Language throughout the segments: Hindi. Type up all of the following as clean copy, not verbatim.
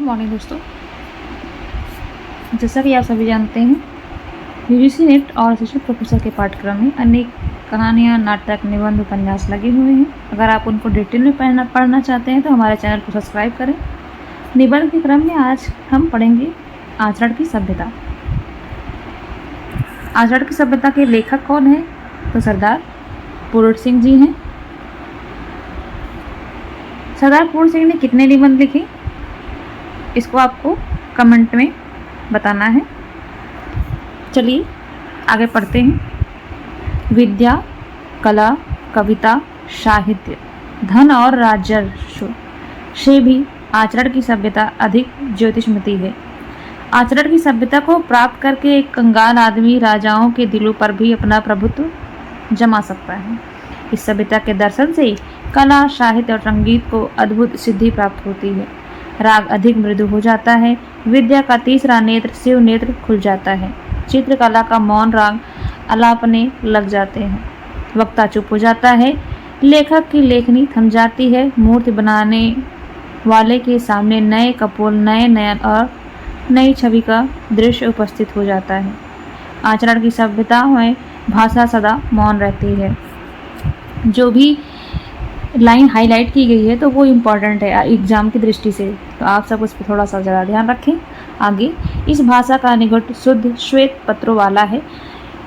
मॉर्निंग दोस्तों। जैसा कि आप सभी जानते हैं, यूजीसी नेट और असिस्टेंट प्रोफेसर के पाठ्यक्रम में अनेक कहानियाँ, नाटक, निबंध, उपन्यास लगे हुए हैं। अगर आप उनको डिटेल में पढ़ना चाहते हैं तो हमारे चैनल को सब्सक्राइब करें। निबंध के क्रम में आज हम पढ़ेंगे आचरण की सभ्यता। आचरण की सभ्यता के लेखक कौन है? तो सरदार पूर्ण सिंह जी हैं। सरदार पूर्ण सिंह ने कितने निबंध लिखे, इसको आपको कमेंट में बताना है। चलिए आगे पढ़ते हैं। विद्या, कला, कविता, साहित्य, धन और राजस्व से भी आचरण की सभ्यता अधिक ज्योतिषमती है। आचरण की सभ्यता को प्राप्त करके एक कंगाल आदमी राजाओं के दिलों पर भी अपना प्रभुत्व जमा सकता है। इस सभ्यता के दर्शन से कला, साहित्य और संगीत को अद्भुत सिद्धि प्राप्त होती है। राग अधिक मृदु हो जाता है। विद्या का तीसरा नेत्र, शिव नेत्र, खुल जाता है। चित्रकला का मौन राग अलापने लग जाते हैं। वक्ता चुप हो जाता है। लेखक की लेखनी थम जाती है। मूर्ति बनाने वाले के सामने नए कपोल, नए नयन और नई छवि का दृश्य उपस्थित हो जाता है। आचरण की सभ्यता में भाषा सदा मौन रहती है। जो भी लाइन हाईलाइट की गई है तो वो इम्पॉर्टेंट है एग्जाम की दृष्टि से, तो आप सब उस पर थोड़ा सा ज़्यादा ध्यान रखें। आगे, इस भाषा का निकट शुद्ध श्वेत पत्रों वाला है।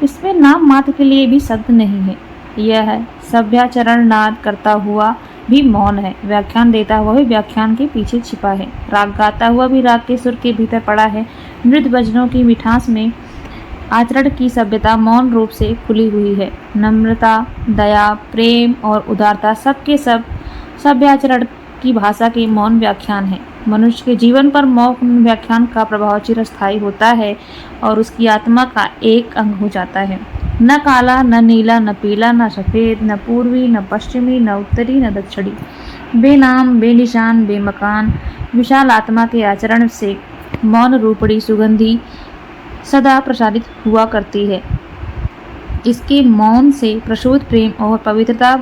इसमें नाम मात्र के लिए भी शब्द नहीं है। यह सभ्याचरण नाद करता हुआ भी मौन है। व्याख्यान देता हुआ भी व्याख्यान के पीछे छिपा है। राग गाता हुआ भी राग के सुर के भीतर पड़ा है। मृद वचनों की मिठास में आचरण की सभ्यता मौन रूप से खुली हुई है। नम्रता, दया, प्रेम और उदारता सबके सब सभ्याचरण की भाषा के मौन व्याख्यान है। मनुष्य के जीवन पर मौन व्याख्यान का प्रभाव चिरस्थायी होता है और उसकी आत्मा का एक अंग हो जाता है। न काला, न नीला, न पीला, न सफ़ेद, न पूर्वी, न पश्चिमी, न उत्तरी, न दक्षिणी, बेनाम, बेनिशान, बेमकान विशाल आत्मा के आचरण से मौन रूपड़ी सुगंधी सदा प्रसारित हुआ करती है। इसके मौन से प्रसूत प्रेम और पवित्रता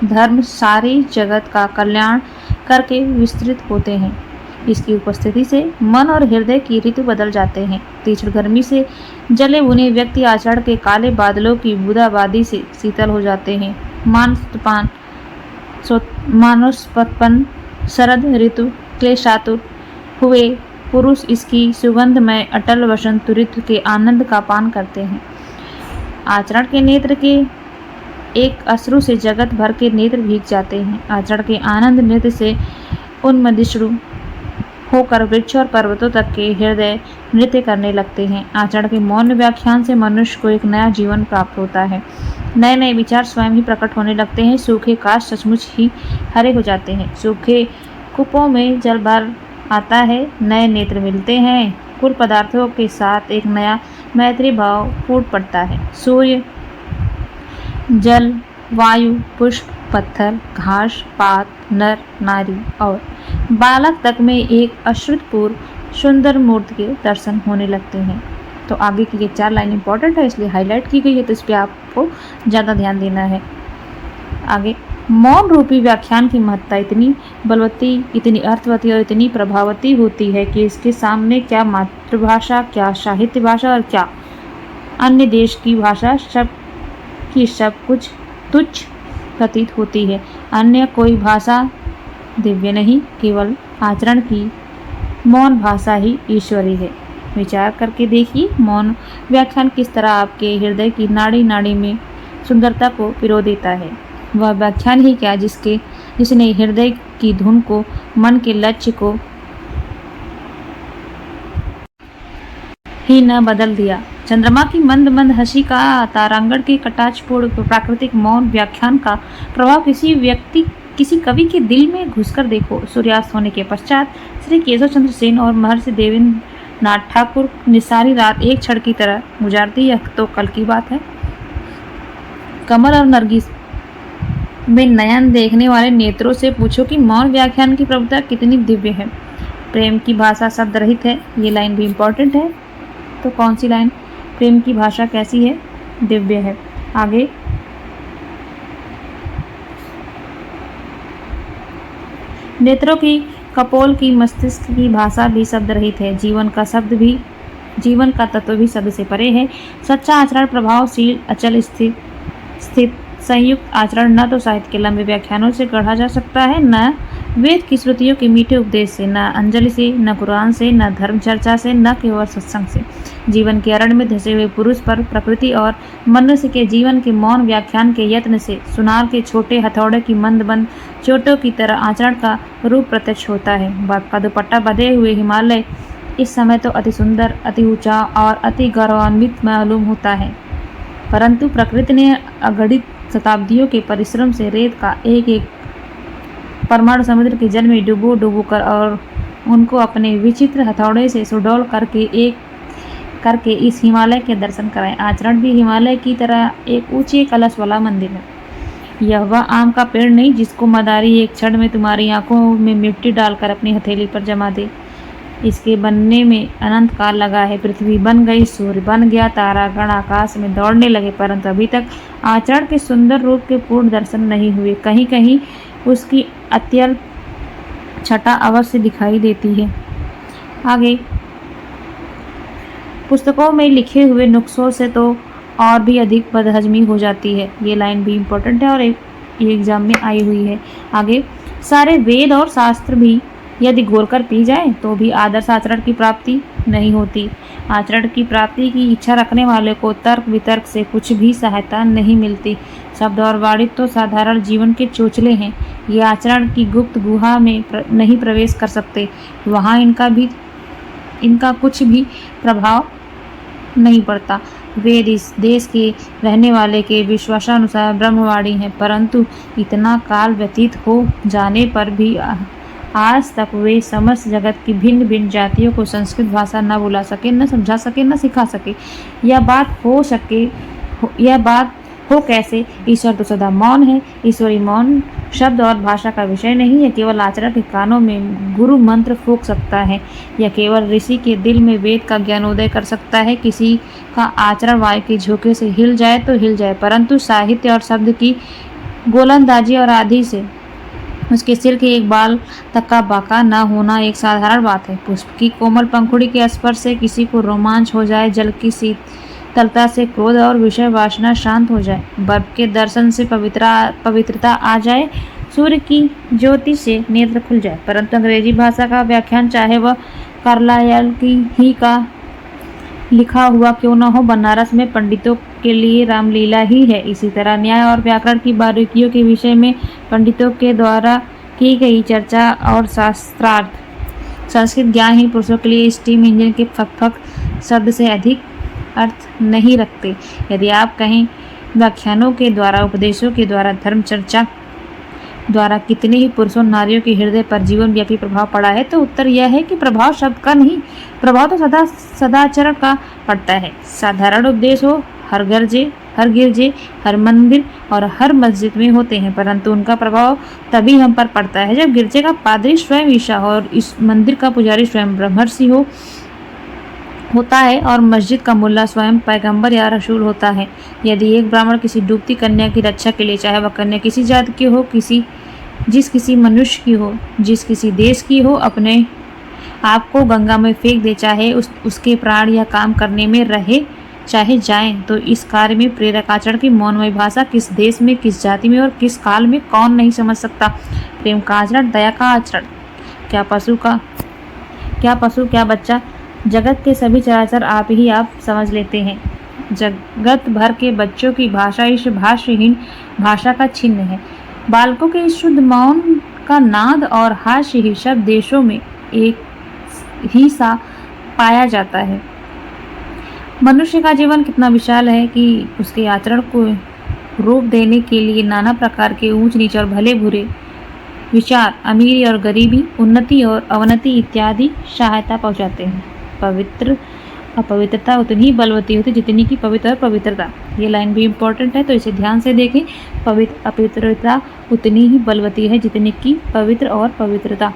धर्म सारे जगत का कल्याण करके विस्तृत होते हैं। इसकी उपस्थिति से मन और हृदय की ऋतु बदल जाते हैं। तीक्ष्ण गर्मी से जले भुने व्यक्ति आचरण के काले बादलों की बूंदाबांदी से शीतल हो जाते हैं। मानसपन शरद ऋतु क्लेशातुर हुए पुरुष इसकी सुगंधमय अटल वसंत ऋतु के आनंद का पान करते हैं। आचरण के नेत्र के एक अश्रु से जगत भर के नेत्र भीग जाते हैं। आचरण के आनंद नृत्य से उन्मदिष्णु होकर वृक्ष और पर्वतों तक के हृदय नृत्य करने लगते हैं। आचरण के मौन व्याख्यान से मनुष्य को एक नया जीवन प्राप्त होता है। नए नए विचार स्वयं ही प्रकट होने लगते हैं। सूखे काश सचमुच ही हरे हो जाते हैं। सूखे कूपों में जल भर आता है। नए नेत्र मिलते हैं। कुल पदार्थों के साथ एक नया मैत्री भाव फूट पड़ता है। सूर्य, जल, वायु, पुष्प, पत्थर, घास, पात, नर, नारी और बालक तक में एक अश्रुतपूर्व सुंदर मूर्ति के दर्शन होने लगते हैं। तो आगे की ये 4 लाइन इंपॉर्टेंट है, इसलिए हाईलाइट की गई है, तो इस पर आपको ज़्यादा ध्यान देना है। आगे, मौन रूपी व्याख्यान की महत्ता इतनी बलवती, इतनी अर्थवती और इतनी प्रभावती होती है कि इसके सामने क्या मातृभाषा, क्या साहित्य भाषा और क्या अन्य देश की भाषा सब कुछ तुच्छ प्रतीत होती है। अन्य कोई भाषा दिव्य नहीं, केवल आचरण की मौन भाषा ही ईश्वरी है। विचार करके देखिए, मौन व्याख्यान किस तरह आपके हृदय की नाड़ी नाड़ी में सुंदरता को पिरो देता है। वह व्याख्यान ही क्या जिसने हृदय की धुन को, मन के लक्ष्य को ही न बदल दिया। चंद्रमा की मंद मंद हंसी का, तारांगण के कटाक्षपूर्ण प्राकृतिक मौन व्याख्यान का प्रभाव किसी कवि के दिल में घुसकर देखो। सूर्यास्त होने के पश्चात श्री केशव चंद्र सेन और महर्षि देवेंद्र नाथ ठाकुर ने सारी रात एक क्षण की तरह गुजार दी। यह तो कल की बात है। कमल और नरगिस में नयन देखने वाले नेत्रों से पूछो कि मौन व्याख्यान की प्रभुता कितनी दिव्य है। प्रेम की भाषा शब्द रहित है। ये लाइन भी इम्पोर्टेंट है। तो कौन सी लाइन? प्रेम की भाषा कैसी है? दिव्य है। आगे, नेत्रों की कपोल की मस्तिष्क की भाषा भी शब्द रहित है। जीवन का तत्व भी शब्द से परे है। सच्चा आचरण प्रभावशील, अचल, स्थित संयुक्त आचरण न तो साहित्य के लंबे व्याख्यानों से गढ़ा जा सकता है, न वेद की श्रुतियों के मीठे उपदेश से, न अंजलि से, न कुरान से, न धर्म चर्चा से, न केवल सत्संग से। जीवन के अरण्य में धसे हुए पुरुष पर प्रकृति और मनुष्य के जीवन के मौन व्याख्यान के यत्न से सुनार के छोटे हथौड़े की मंद चोटों की तरह आचरण का रूप प्रत्यक्ष होता है। बर्फ का दुपट्टा बंधे हुए हिमालय इस समय तो अति सुंदर, अति ऊंचा और अति गौरवान्वित मालूम होता है, परंतु प्रकृति ने अगणित शताब्दियों के परिश्रम से रेत का एक एक परमाणु समुद्र के जल में डुबो कर और उनको अपने विचित्र हथौड़े से सुडौल करके इस हिमालय के दर्शन कराए। आचरण भी हिमालय की तरह एक ऊंचे कलश वाला मंदिर है। यह वह आम का पेड़ नहीं जिसको मदारी एक क्षण में तुम्हारी आंखों में मिट्टी डालकर अपनी हथेली पर जमा दे। इसके बनने में अनंत काल लगा है। पृथ्वी बन गई, सूर्य बन गया, तारागण आकाश में दौड़ने लगे, परंतु अभी तक आचरण के सुंदर रूप के पूर्ण दर्शन नहीं हुए। कहीं कहीं उसकी अत्यल्प छटा अवश्य दिखाई देती है। आगे पुस्तकों में लिखे हुए नुस्खों से तो और भी अधिक बदहजमी हो जाती है। ये लाइन भी इम्पोर्टेंट है और ये एग्जाम में आई हुई है। आगे सारे वेद और शास्त्र भी यदि घोलकर पी जाए तो भी आदर्श आचरण की प्राप्ति नहीं होती। आचरण की प्राप्ति की इच्छा रखने वाले को तर्क वितर्क से कुछ भी सहायता नहीं मिलती। शब्द और वाणी तो साधारण जीवन के चोचले हैं। ये आचरण की गुप्त गुहा में नहीं प्रवेश कर सकते। वहाँ इनका कुछ भी प्रभाव नहीं पड़ता। वेद इस देश के रहने वाले के विश्वासानुसार ब्रह्मवाणी है, परंतु इतना काल व्यतीत हो जाने पर भी आज तक वे समस्त जगत की भिन्न भिन्न जातियों को संस्कृत भाषा न बुला सके, न समझा सके, न सिखा सके। यह बात हो कैसे? ईश्वर तो सदा मौन है। ईश्वरी मौन शब्द और भाषा का विषय नहीं है। केवल आचरण के कानों में गुरु मंत्र फूंक सकता है, या केवल ऋषि के दिल में वेद का ज्ञानोदय कर सकता है। किसी का आचरण वायु के झोंके से हिल जाए तो हिल जाए, परंतु साहित्य और शब्द की गोलंदाजी और आदि से उसके सिर के एक बाल तक का बाका न होना एक साधारण बात है। पुष्प की कोमल पंखुड़ी के स्पर्श से किसी को रोमांच हो जाए, जल की शीतलता से क्रोध और विषय वासना शांत हो जाए, बर्फ के दर्शन से पवित्रता आ जाए, सूर्य की ज्योति से नेत्र खुल जाए, परंतु अंग्रेजी भाषा का व्याख्यान चाहे वह कार्लायल की ही का लिखा हुआ क्यों न हो, बनारस में पंडितों के लिए रामलीला ही है। इसी तरह न्याय और व्याकरण की बारीकियों के विषय में पंडितों के द्वारा की गई चर्चा और शास्त्रार्थ संस्कृत ज्ञान ही पुरुषों के लिए स्टीम इंजन के फक शब्द से अधिक अर्थ नहीं रखते। यदि आप कहें व्याख्यानों के द्वारा, उपदेशों के द्वारा, धर्म चर्चा द्वारा कितने ही पुरुषों नारियों के हृदय पर जीवन व्यापी प्रभाव पड़ा है, तो उत्तर यह है कि प्रभाव शब्द का नहीं, प्रभाव तो सदाचरण का पड़ता है। साधारण उपदेश हो हर गिरजे, हर मंदिर और हर मस्जिद में होते हैं, परंतु उनका प्रभाव तभी हम पर पड़ता है जब गिरजे का पादरी स्वयं ईशा हो और इस मंदिर का पुजारी स्वयं ब्रह्मर्षि होता है और मस्जिद का मुल्ला स्वयं पैगंबर या रसूल होता है। यदि एक ब्राह्मण किसी डूबती कन्या की रक्षा के लिए, चाहे वह कन्या किसी जाति की हो, किसी मनुष्य की हो, किसी देश की हो, अपने आप को गंगा में फेंक दे, चाहे उसके प्राण या काम करने में रहे चाहे जाएं, तो इस कार्य में प्रेरक आचरण की मौनमय भाषा किस देश में, किस जाति में और किस काल में कौन नहीं समझ सकता। प्रेम का आचरण, दया का आचरण, क्या पशु क्या बच्चा, जगत के सभी चराचर आप समझ लेते हैं। जगत भर के बच्चों की भाषा इस भाष्यहीन भाषा का चिन्ह है। बालकों के इस शुद्ध मौन का नाद और हास्य ही शब्द देशों में एक ही सा पाया जाता है। मनुष्य का जीवन कितना विशाल है कि उसके आचरण को रूप देने के लिए नाना प्रकार के ऊंच नीच और भले बुरे विचार, अमीरी और गरीबी, उन्नति और अवनति इत्यादि सहायता पहुंचाते हैं। अपवित्रता उतनी ही बलवती होती जितनी की पवित्र और पवित्रता। ये लाइन भी इम्पोर्टेंट है, तो इसे ध्यान से देखें। अपवित्रता उतनी ही बलवती है जितनी की पवित्र और पवित्रता।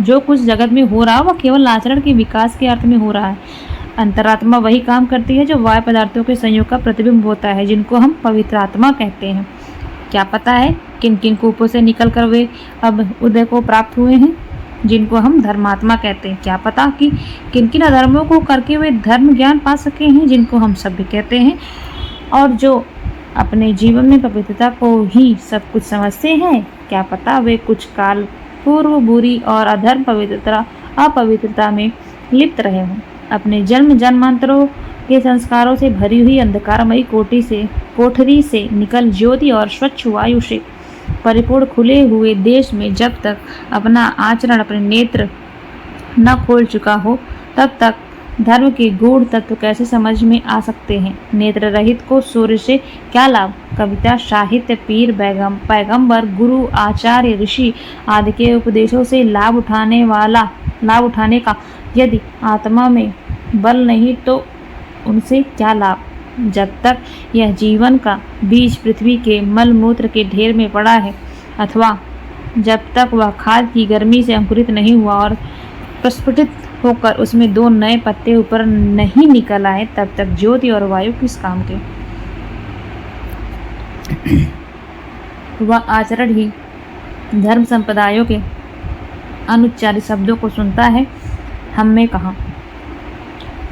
जो कुछ जगत में हो रहा है वह केवल आचरण के विकास के अर्थ में हो रहा है। अंतरात्मा वही काम करती है जो वायु पदार्थों के संयोग का प्रतिबिंब होता है, जिनको हम पवित्र आत्मा कहते हैं। क्या पता है किन किन कूपों से निकल कर वे अब उदय को प्राप्त हुए हैं। जिनको हम धर्मात्मा कहते हैं। क्या पता कि किन किन अधर्मों को करके वे धर्म ज्ञान पा सके हैं, जिनको हम सभ्य कहते हैं, और जो अपने जीवन में पवित्रता को ही सब कुछ समझते हैं। क्या पता वे कुछ काल पूर्व बुरी और अधर्म अपवित्रता में लिप्त रहे हों। अपने जन्म जन्मांतरों के संस्कारों से भरी हुई अंधकारमयी कोठरी से निकल ज्योति और स्वच्छ वायु से परिपूर्ण खुले हुए देश में जब तक अपना आचरण, अपने नेत्र न खोल चुका हो, तब तक धर्म के गूढ़ तत्व कैसे समझ में आ सकते हैं। नेत्र रहित को सूर्य से क्या लाभ। कविता, साहित्य, पीर, पैगंबर, गुरु, आचार्य, ऋषि आदि के उपदेशों से लाभ उठाने का यदि आत्मा में बल नहीं तो उनसे क्या लाभ। जब तक यह जीवन का बीज पृथ्वी के मल मूत्र के ढेर में पड़ा है, अथवा जब तक वह खाद की गर्मी से अंकुरित नहीं हुआ और प्रस्फुटित होकर उसमें 2 नए पत्ते ऊपर नहीं निकल आए, तब तक ज्योति और वायु किस काम के। वह आचरण ही धर्म संप्रदायों के अनुच्चारित शब्दों को सुनता है। हम में कहाँ।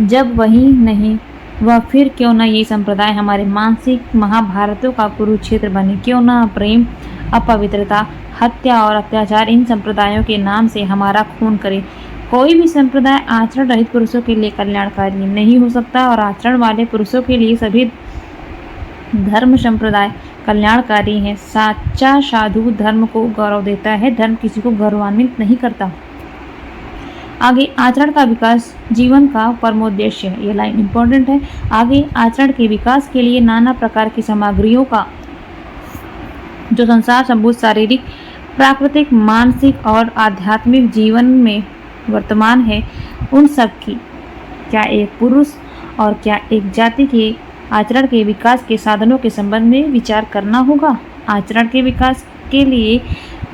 जब वही नहीं, वह फिर क्यों न ये संप्रदाय हमारे मानसिक महाभारतों का कुरुक्षेत्र बने। क्यों न प्रेम, अपवित्रता, हत्या और अत्याचार इन संप्रदायों के नाम से हमारा खून करे। कोई भी संप्रदाय आचरण रहित पुरुषों के लिए कल्याणकारी नहीं हो सकता, और आचरण वाले पुरुषों के लिए सभी धर्म संप्रदाय कल्याणकारी हैं। साचा साधु धर्म को गौरव देता है, धर्म किसी को गौरवान्वित नहीं करता। आगे, आचरण का विकास जीवन का परमोद्देश्य है। यह लाइन इंपॉर्टेंट है। आगे, आचरण के विकास के लिए नाना प्रकार की सामग्रियों का जो संसार संभूत शारीरिक, प्राकृतिक, मानसिक और आध्यात्मिक जीवन में वर्तमान है, उन सब की क्या एक पुरुष और क्या एक जाति के आचरण के विकास के साधनों के संबंध में विचार करना होगा। आचरण के विकास के लिए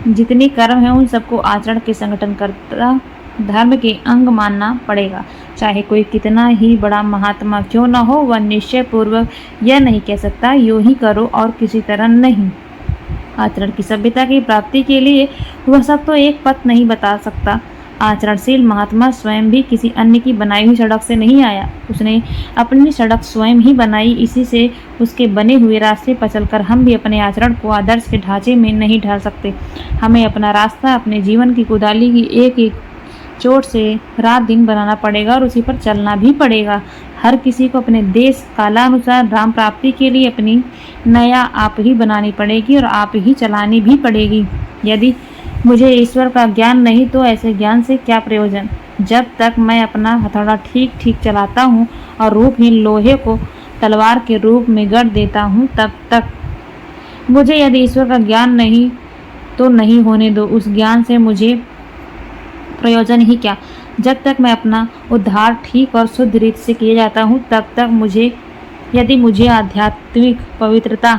जितने कर्म हैं उन सबको आचरण के संगठनकर्ता धर्म के अंग मानना पड़ेगा। चाहे कोई कितना ही बड़ा महात्मा क्यों न हो, वह निश्चय पूर्वक यह नहीं कह सकता यूं ही करो और किसी तरह नहीं। आचरण की सभ्यता की प्राप्ति के लिए वह सब तो एक पथ नहीं बता सकता। आचरणशील महात्मा स्वयं भी किसी अन्य की बनाई हुई सड़क से नहीं आया, उसने अपनी सड़क स्वयं ही बनाई। इसी से उसके बने हुए रास्ते पर चलकर हम भी अपने आचरण को आदर्श के ढांचे में नहीं ढाल सकते। हमें अपना रास्ता अपने जीवन की कुदाली की एक एक चोट से रात दिन बनाना पड़ेगा और उसी पर चलना भी पड़ेगा। हर किसी को अपने देश कालानुसार राम प्राप्ति के लिए अपनी नया आप ही बनानी पड़ेगी और आप ही चलानी भी पड़ेगी। यदि मुझे ईश्वर का ज्ञान नहीं तो ऐसे ज्ञान से क्या प्रयोजन। जब तक मैं अपना हथौड़ा ठीक ठीक चलाता हूँ और रूपहीन लोहे को तलवार के रूप में गढ़ देता हूँ, तब तक मुझे यदि ईश्वर का ज्ञान नहीं तो नहीं होने दो। उस ज्ञान से मुझे प्रयोजन ही क्या। जब तक मैं अपना उद्धार ठीक और शुद्ध रीत से किया जाता हूँ, तब तक यदि मुझे आध्यात्मिक पवित्रता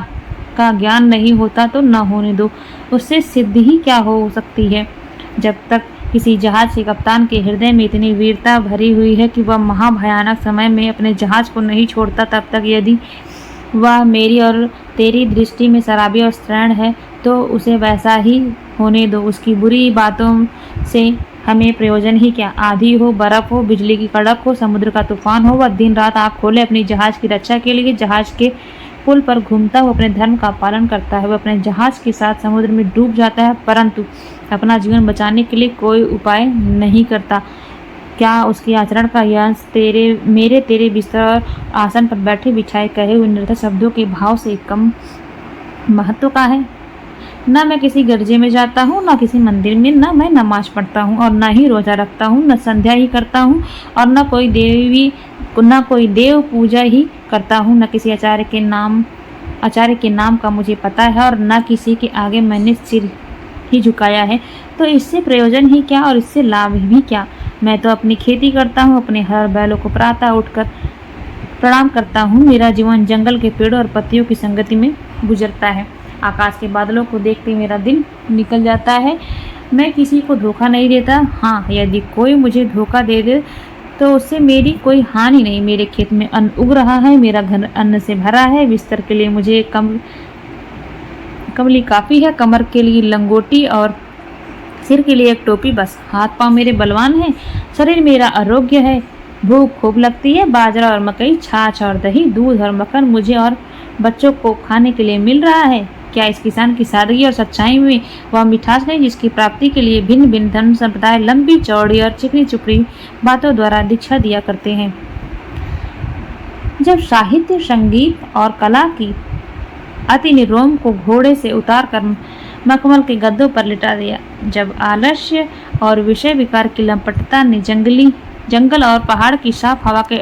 का ज्ञान नहीं होता तो न होने दो। उससे सिद्ध ही क्या हो सकती है। जब तक किसी जहाज के कप्तान के हृदय में इतनी वीरता भरी हुई है कि वह महाभयानक समय में अपने जहाज को नहीं छोड़ता, तब तक यदि वह मेरी और तेरी दृष्टि में शराबी और स्त्रैण है तो उसे वैसा ही होने दो। उसकी बुरी बातों से हमें प्रयोजन ही क्या। आंधी हो, बर्फ हो, बिजली की कड़क हो, समुद्र का तूफान हो, वह दिन रात आँख खोले अपनी जहाज की रक्षा के लिए जहाज के पुल पर घूमता हुआ अपने धर्म का पालन करता है। वह अपने जहाज के साथ समुद्र में डूब जाता है, परंतु अपना जीवन बचाने के लिए कोई उपाय नहीं करता। क्या उसके आचरण का यश तेरे बिस्तर और आसन पर बैठे बिछाए कहे हुए निरर्थक शब्दों के भाव से कम महत्व का है। न मैं किसी गिरजे में जाता हूँ, न किसी मंदिर में, न मैं नमाज पढ़ता हूँ और न ही रोजा रखता हूँ, न संध्या ही करता हूँ और न कोई देव पूजा ही करता हूँ, न किसी आचार्य के नाम का मुझे पता है और न किसी के आगे मैंने सिर ही झुकाया है। तो इससे प्रयोजन ही क्या और इससे लाभ भी क्या। मैं तो अपनी खेती करता हूँ, अपने हर बैलों को प्रातः उठकर प्रणाम करता हूँ। मेरा जीवन जंगल के पेड़ों और पत्तियों की संगति में गुजरता है। आकाश के बादलों को देखते मेरा दिन निकल जाता है। मैं किसी को धोखा नहीं देता। हाँ, यदि कोई मुझे धोखा दे दे तो उससे मेरी कोई हानि नहीं। मेरे खेत में अन्न उग रहा है, मेरा घर अन्न से भरा है, बिस्तर के लिए मुझे कमली काफ़ी है, कमर के लिए लंगोटी और सिर के लिए एक टोपी बस। हाथ पांव मेरे बलवान हैं, शरीर मेरा आरोग्य है। भूख खूब लगती है। बाजरा और मकई, छाछ और दही, दूध और मक्खन मुझे और बच्चों को खाने के लिए मिल रहा है। क्या इस किसान की सादगी और सच्चाई में वह मिठास नहीं जिसकी प्राप्ति के लिए भिन्न भिन्न धर्म संप्रदाय लंबी चौड़ी और चिकनी चुपड़ी बातों द्वारा दीक्षा दिया करते हैं। जब साहित्य, संगीत और कला की अति ने रोम को घोड़े से उतार कर मखमल के गद्दों पर लिटा दिया, जब आलस्य और विषय विकार की लंपटता ने जंगल और पहाड़ की साफ हवा के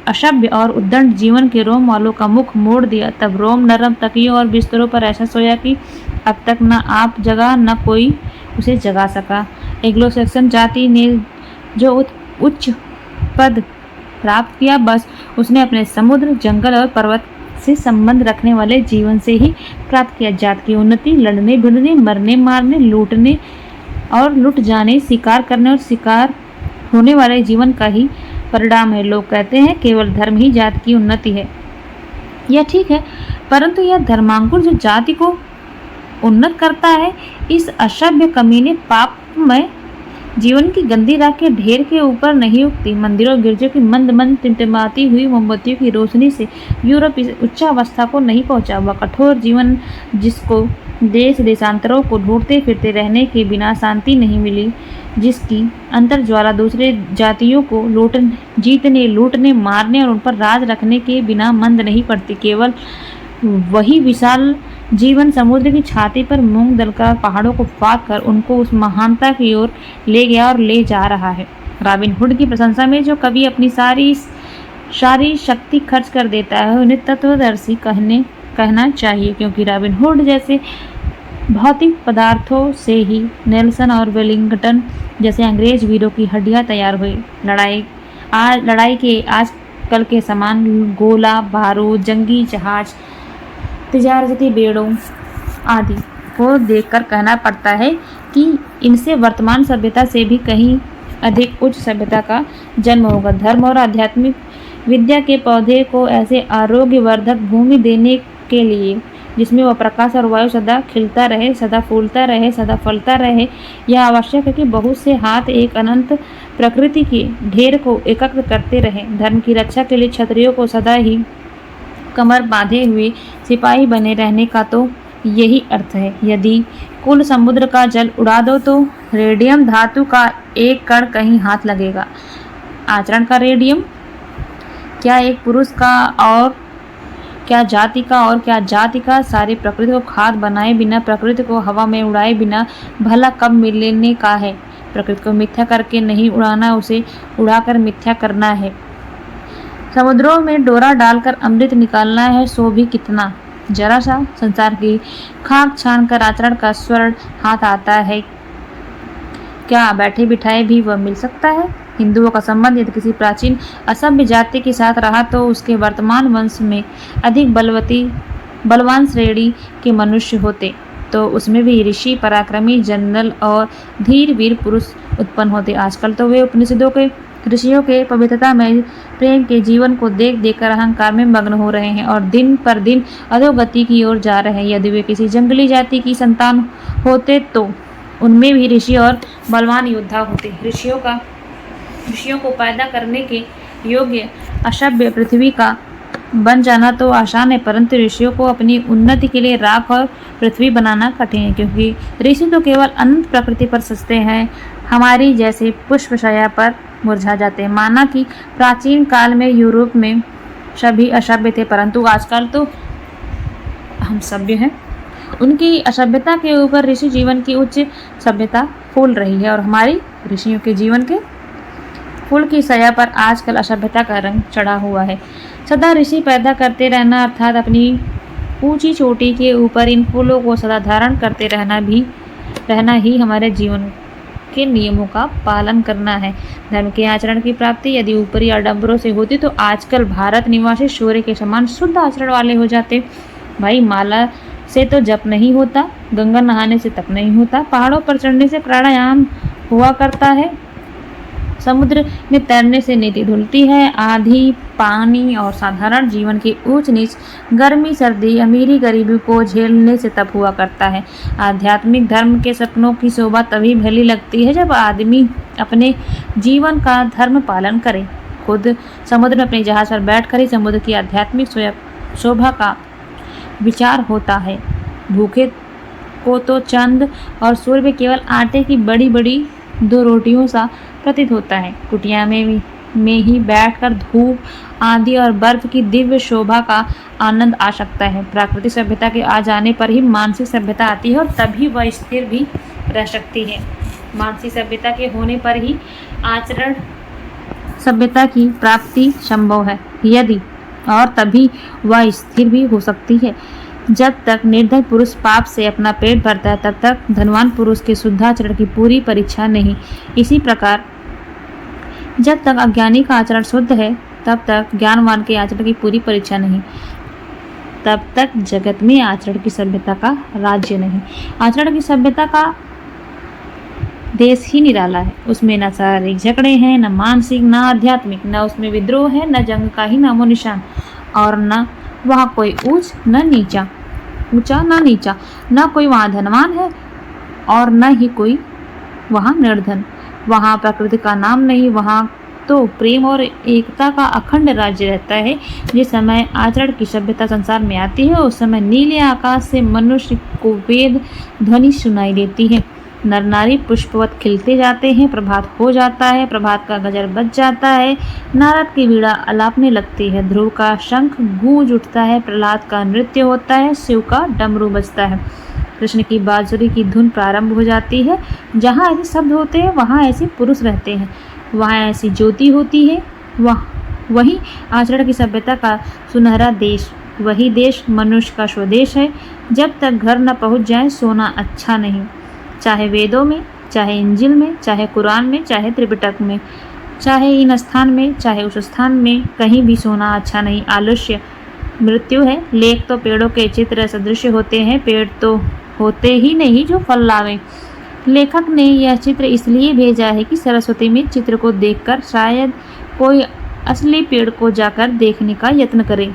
असभ्य और उद्दंड जीवन के रोम वालों का मुख मोड़ दिया, तब रोम नरम तकियों और बिस्तरों पर ऐसा सोया कि अब तक न आप जगा न कोई उसे जगा सका। एंग्लो सैक्सन जाति ने जो उच्च पद प्राप्त किया, बस उसने अपने समुद्र, जंगल और पर्वत से संबंध रखने वाले जीवन से ही प्राप्त किया। जात की उन्नति लड़ने भिड़ने, मरने मारने, लूटने और लुट जाने, शिकार करने और शिकार होने वाले जीवन का ही परिणाम है। लोग कहते हैं केवल धर्म ही जाति की उन्नति है। यह ठीक है, परंतु यह धर्मांकुर जो जाति को उन्नत करता है, इस असभ्य कमीने पापमय जीवन की गंदी राख के ढेर के ऊपर नहीं उगती। मंदिरों गिरजों की मंद मंद टिमटिमाती हुई मोमबत्तियों की रोशनी से यूरोप इस उच्चावस्था को नहीं पहुंचा। वह कठोर जीवन जिसको देश देशांतरों को ढूंढते फिरते रहने के बिना शांति नहीं मिली, जिसकी अंतर्ज्वाला दूसरे जातियों को जीतने, लूटने, मारने और उन पर राज रखने के बिना मंद नहीं पड़ती, केवल वही विशाल जीवन समुद्र की छाती पर मूंग दलकर पहाड़ों को फाड़ कर उनको उस महानता की ओर ले गया और ले जा रहा है। रॉबिन हुड की प्रशंसा में जो कभी अपनी सारी शक्ति खर्च कर देता है, उन्हें तत्वदर्शी कहना चाहिए, क्योंकि रॉबिन हुड जैसे भौतिक पदार्थों से ही नेल्सन और वेलिंगटन जैसे अंग्रेज वीरों की हड्डियां तैयार हुई। लड़ाई के आजकल के समान गोला बारूद, जंगी जहाज, तिजारती बेड़ों आदि को देखकर कहना पड़ता है कि इनसे वर्तमान सभ्यता से भी कहीं अधिक उच्च सभ्यता का जन्म होगा। धर्म और आध्यात्मिक विद्या के पौधे को ऐसे आरोग्यवर्धक भूमि देने के लिए जिसमें वह प्रकाश और वायु सदा खिलता रहे, सदा फूलता रहे, सदा फलता रहे, यह आवश्यक है कि बहुत से हाथ एक अनंत प्रकृति के ढेर को एकत्र करते रहें। धर्म की रक्षा के लिए क्षत्रियों को सदा ही कमर बांधे हुए सिपाही बने रहने का तो यही अर्थ है। यदि कुल समुद्र का जल उड़ा दो तो रेडियम धातु का एक कण कहीं हाथ लगेगा। आचरण का रेडियम, क्या एक पुरुष का और क्या जाति का और क्या जाति का, सारी प्रकृति को खाद बनाए बिना, प्रकृति को हवा में उड़ाए बिना भला कब मिलने का है। प्रकृति को मिथ्या करके नहीं उड़ाना, उसे उड़ाकर मिथ्या करना है। समुद्रों में डोरा डालकर अमृत निकालना है, सो भी कितना। जरा सा संसार की खाक छान कर आचरण का स्वर्ण हाथ आता है, क्या बैठे बिठाए भी वह मिल सकता है। हिंदुओं का संबंध यदि किसी प्राचीन असभ्य जाति के साथ रहा तो उसके वर्तमान वंश में अधिक बलवान श्रेणी के मनुष्य होते, तो उसमें भी ऋषि, पराक्रमी, जनरल और धीर वीर पुरुष उत्पन्न होते। आजकल तो वे उपनिषदों के ऋषियों के पवित्रता में प्रेम के जीवन को देख देखकर अहंकार में मग्न हो रहे हैं और दिन पर दिन अधोगति की ओर जा रहे हैं। यदि वे किसी जंगली जाति की संतान होते तो उनमें भी ऋषि और बलवान योद्धा होते। ऋषियों को पैदा करने के योग्य असभ्य पृथ्वी का बन जाना तो आसान है, परंतु ऋषियों को अपनी उन्नति के लिए राख और पृथ्वी बनाना कठिन है, क्योंकि ऋषि तो केवल अनंत प्रकृति पर सजते हैं, हमारी जैसे पुष्पशया पर मुरझा जाते हैं। माना कि प्राचीन काल में यूरोप में सभी असभ्य थे, परंतु आजकल तो हम सभ्य हैं। उनकी असभ्यता के ऊपर ऋषि जीवन की उच्च सभ्यता फूल रही है और हमारी ऋषियों के जीवन के फूल की सया पर आजकल असभ्यता का रंग चढ़ा हुआ है। सदा ऋषि पैदा करते रहना अर्थात अपनी ऊंची चोटी के ऊपर इन फूलों को सदा धारण करते रहना ही हमारे जीवन के नियमों का पालन करना है। धर्म के आचरण की प्राप्ति यदि ऊपरी आडंबरों से होती तो आजकल भारत निवासी सूर्य के समान शुद्ध आचरण वाले हो जाते। भाई, माला से तो जप नहीं होता, गंगा नहाने से तप नहीं होता, पहाड़ों पर चढ़ने से प्राणायाम हुआ करता है, समुद्र में तैरने से नीति धुलती है। आंधी, पानी और साधारण जीवन की ऊंच नीच, गर्मी सर्दी, अमीरी गरीबी को झेलने से तप हुआ करता है। आध्यात्मिक धर्म के सपनों की शोभा तभी भली लगती है जब आदमी अपने जीवन का धर्म पालन करे। खुद समुद्र में अपने जहाज पर बैठकर ही समुद्र की आध्यात्मिक शोभा का विचार होता है। भूखे को तो चंद और सूर्य में केवल आटे की बड़ी बड़ी 2 रोटियों सा प्रतीत होता है। कुटिया में ही बैठकर धूप, आंधी और बर्फ की दिव्य शोभा का आनंद आ सकता है। प्राकृतिक सभ्यता के आ जाने पर ही मानसिक सभ्यता आती है और तभी वह स्थिर भी रह सकती है। मानसिक सभ्यता के होने पर ही आचरण सभ्यता की प्राप्ति संभव है, यदि और तभी वह स्थिर भी हो सकती है। जब तक निर्धन पुरुष पाप से अपना पेट भरता है, तब तक धनवान पुरुष के शुद्धाचरण की पूरी परीक्षा नहीं। इसी प्रकार जब तक अज्ञानी का आचरण शुद्ध है, तब तक ज्ञानवान के आचरण की पूरी परीक्षा नहीं। तब तक जगत में आचरण की सभ्यता का राज्य नहीं। आचरण की सभ्यता का देश ही निराला है। उसमें न शारीरिक झगड़े हैं, न मानसिक, न आध्यात्मिक, न उसमें विद्रोह है, न जंग का ही नामो निशान, और न वहाँ कोई ऊंचा न नीचा, न कोई वहाँ धनवान है और न ही कोई वहाँ निर्धन। वहाँ प्रकृति का नाम नहीं, वहाँ तो प्रेम और एकता का अखंड राज्य रहता है। जिस समय आचरण की सभ्यता संसार में आती है, उस समय नीले आकाश से मनुष्य को वेद ध्वनि सुनाई देती है। नर नारी पुष्पवत खिलते जाते हैं, प्रभात हो जाता है, प्रभात का गजर बज जाता है, नारद की वीणा अलापने लगती है, ध्रुव का शंख गूंज उठता है, प्रहलाद का नृत्य होता है, शिव का डमरू बजता है, कृष्ण की बांसुरी की धुन प्रारंभ हो जाती है। जहाँ ऐसे शब्द होते हैं वहाँ ऐसे पुरुष रहते हैं, वहाँ ऐसी ज्योति होती है। वही आचरण की सभ्यता का सुनहरा देश, वही देश मनुष्य का स्वदेश है। जब तक घर न पहुँच जाए सोना अच्छा नहीं। चाहे वेदों में, चाहे इंजिल में, चाहे कुरान में, चाहे त्रिपिटक में, चाहे इन स्थान में, चाहे उस स्थान में, कहीं भी सोना अच्छा नहीं। आलस्य मृत्यु है। लेख तो पेड़ों के चित्र सदृश होते हैं, पेड़ तो होते ही नहीं जो फल लावे। लेखक ने यह चित्र इसलिए भेजा है कि सरस्वती में चित्र को देखकर शायद कोई असली पेड़ को जाकर देखने का यत्न करे।